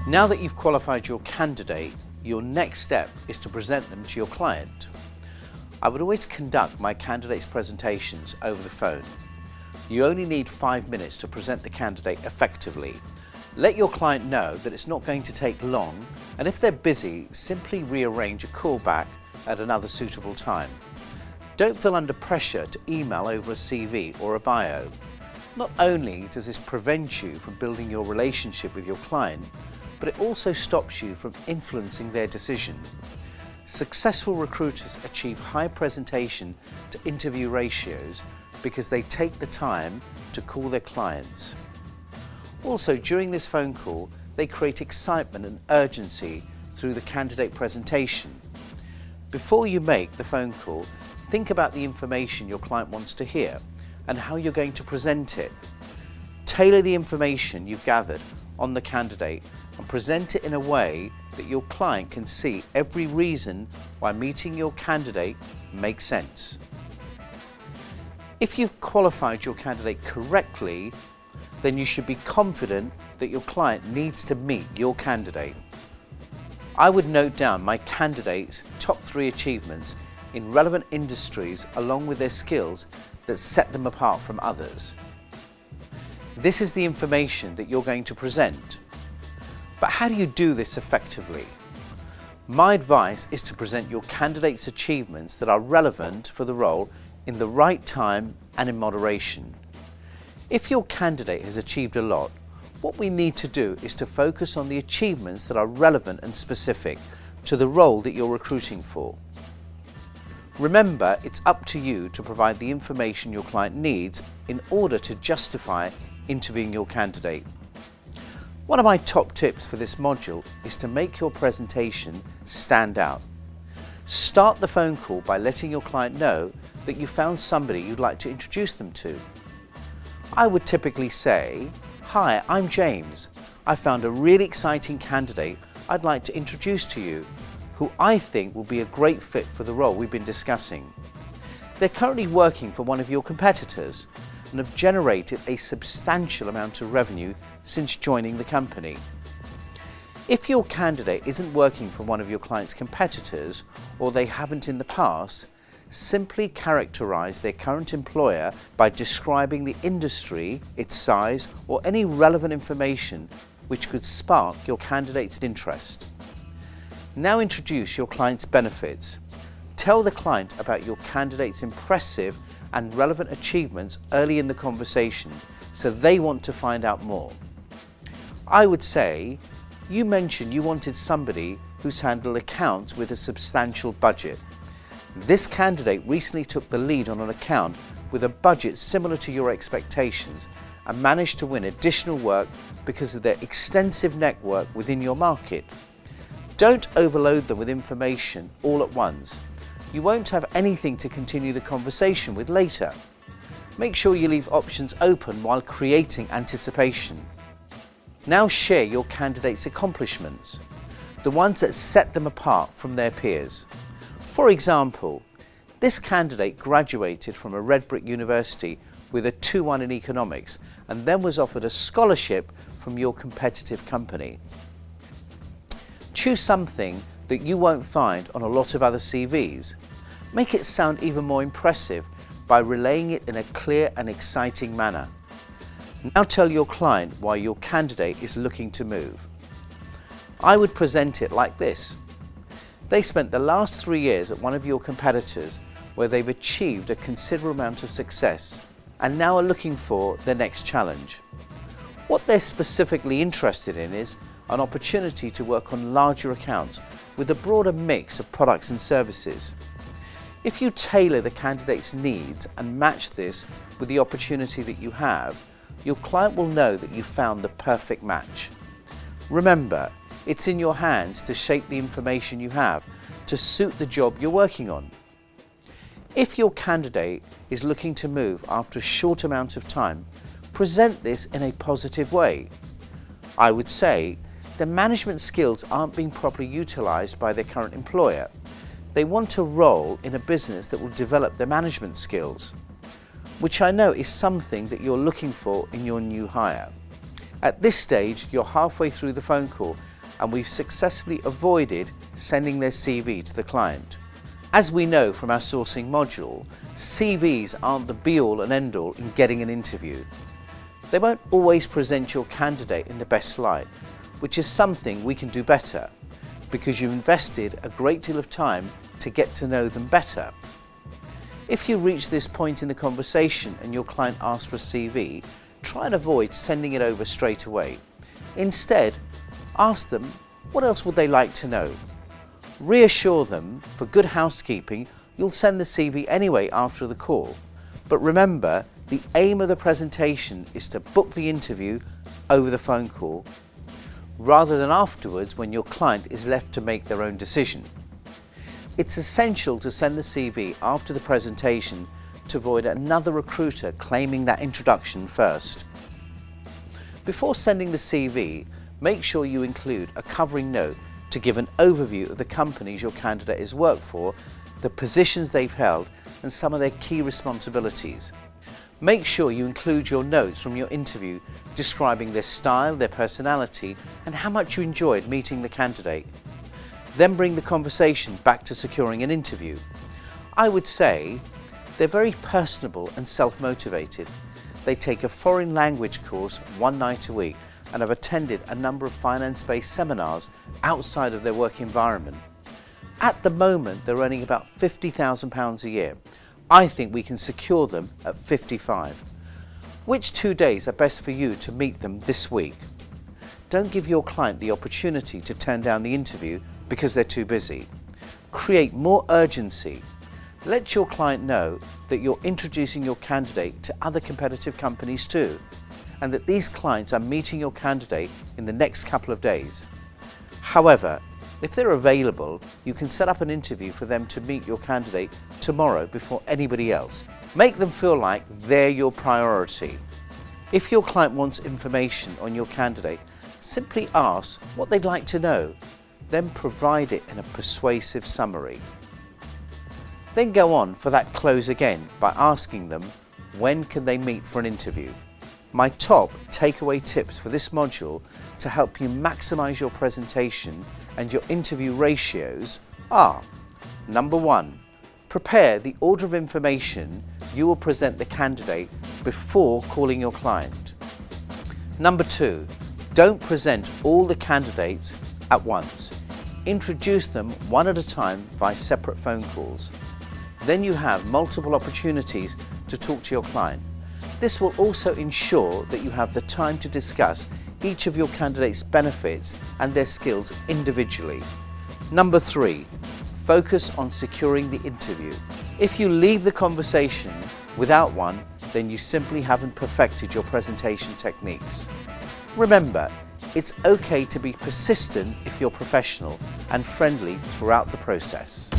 Now that you've qualified your candidate, your next step is to present them to your client. I would always conduct my candidates' presentations over the phone. You only need 5 minutes to present the candidate effectively. Let your client know that it's not going to take long, and if they're busy, simply rearrange a call back at another suitable time. Don't feel under pressure to email over a CV or a bio. Not only does this prevent you from building your relationship with your client, but it also stops you from influencing their decision. Successful recruiters achieve high presentation to interview ratios because they take the time to call their clients. Also, during this phone call, they create excitement and urgency through the candidate presentation. Before you make the phone call, think about the information your client wants to hear and how you're going to present it. Tailor the information you've gathered on the candidate and present it in a way that your client can see every reason why meeting your candidate makes sense. If you've qualified your candidate correctly, then you should be confident that your client needs to meet your candidate. I would note down my candidates' top 3 achievements in relevant industries along with their skills that set them apart from others. This is the information that you're going to present. But how do you do this effectively? My advice is to present your candidate's achievements that are relevant for the role in the right time and in moderation. If your candidate has achieved a lot, what we need to do is to focus on the achievements that are relevant and specific to the role that you're recruiting for. Remember, it's up to you to provide the information your client needs in order to justify interviewing your candidate. One of my top tips for this module is to make your presentation stand out. Start the phone call by letting your client know that you found somebody you'd like to introduce them to. I would typically say, "Hi, I'm James. I found a really exciting candidate I'd like to introduce to you, who I think will be a great fit for the role we've been discussing. They're currently working for one of your competitors and have generated a substantial amount of revenue since joining the company." If your candidate isn't working for one of your client's competitors, or they haven't in the past, simply characterize their current employer by describing the industry, its size, or any relevant information which could spark your candidate's interest. Now introduce your client's benefits. Tell the client about your candidate's impressive and relevant achievements early in the conversation so they want to find out more. I would say, you mentioned you wanted somebody who's handled accounts with a substantial budget. This candidate recently took the lead on an account with a budget similar to your expectations and managed to win additional work because of their extensive network within your market. Don't overload them with information all at once. You won't have anything to continue the conversation with later. Make sure you leave options open while creating anticipation. Now share your candidate's accomplishments, the ones that set them apart from their peers. For example, this candidate graduated from a red brick university with a 2-1 in economics and then was offered a scholarship from your competitive company. Choose something that you won't find on a lot of other CVs. Make it sound even more impressive by relaying it in a clear and exciting manner. Now tell your client why your candidate is looking to move. I would present it like this. They spent the last 3 years at one of your competitors where they've achieved a considerable amount of success and now are looking for their next challenge. What they're specifically interested in is an opportunity to work on larger accounts with a broader mix of products and services. If you tailor the candidate's needs and match this with the opportunity that you have, your client will know that you found the perfect match. Remember, it's in your hands to shape the information you have to suit the job you're working on. If your candidate is looking to move after a short amount of time, present this in a positive way. I would say, their management skills aren't being properly utilised by their current employer. They want a role in a business that will develop their management skills, which I know is something that you're looking for in your new hire. At this stage, you're halfway through the phone call and we've successfully avoided sending their CV to the client. As we know from our sourcing module, CVs aren't the be-all and end-all in getting an interview. They won't always present your candidate in the best light, which is something we can do better, because you've invested a great deal of time to get to know them better. If you reach this point in the conversation and your client asks for a CV, try and avoid sending it over straight away. Instead, ask them what else would they like to know. Reassure them, for good housekeeping, you'll send the CV anyway after the call. But remember, the aim of the presentation is to book the interview over the phone call, rather than afterwards when your client is left to make their own decision. It's essential to send the CV after the presentation to avoid another recruiter claiming that introduction first. Before sending the CV, make sure you include a covering note to give an overview of the companies your candidate has worked for, the positions they've held, and some of their key responsibilities. Make sure you include your notes from your interview describing their style, their personality, and how much you enjoyed meeting the candidate. Then bring the conversation back to securing an interview. I would say they're very personable and self-motivated. They take a foreign language course one night a week and have attended a number of finance-based seminars outside of their work environment. At the moment, they're earning about £50,000 a year. I think we can secure them at 55. Which 2 days are best for you to meet them this week? Don't give your client the opportunity to turn down the interview because they're too busy. Create more urgency. Let your client know that you're introducing your candidate to other competitive companies too, and that these clients are meeting your candidate in the next couple of days. However, if they're available, you can set up an interview for them to meet your candidate tomorrow before anybody else. Make them feel like they're your priority. If your client wants information on your candidate, simply ask what they'd like to know, then provide it in a persuasive summary. Then go on for that close again by asking them when can they meet for an interview. My top takeaway tips for this module to help you maximize your presentation and your interview ratios are: number 1, prepare the order of information you will present the candidate before calling your client. Number 2, don't present all the candidates at once. Introduce them one at a time via separate phone calls. Then you have multiple opportunities to talk to your client. This will also ensure that you have the time to discuss each of your candidates' benefits and their skills individually. Number 3, focus on securing the interview. If you leave the conversation without one, then you simply haven't perfected your presentation techniques. Remember, it's okay to be persistent if you're professional and friendly throughout the process.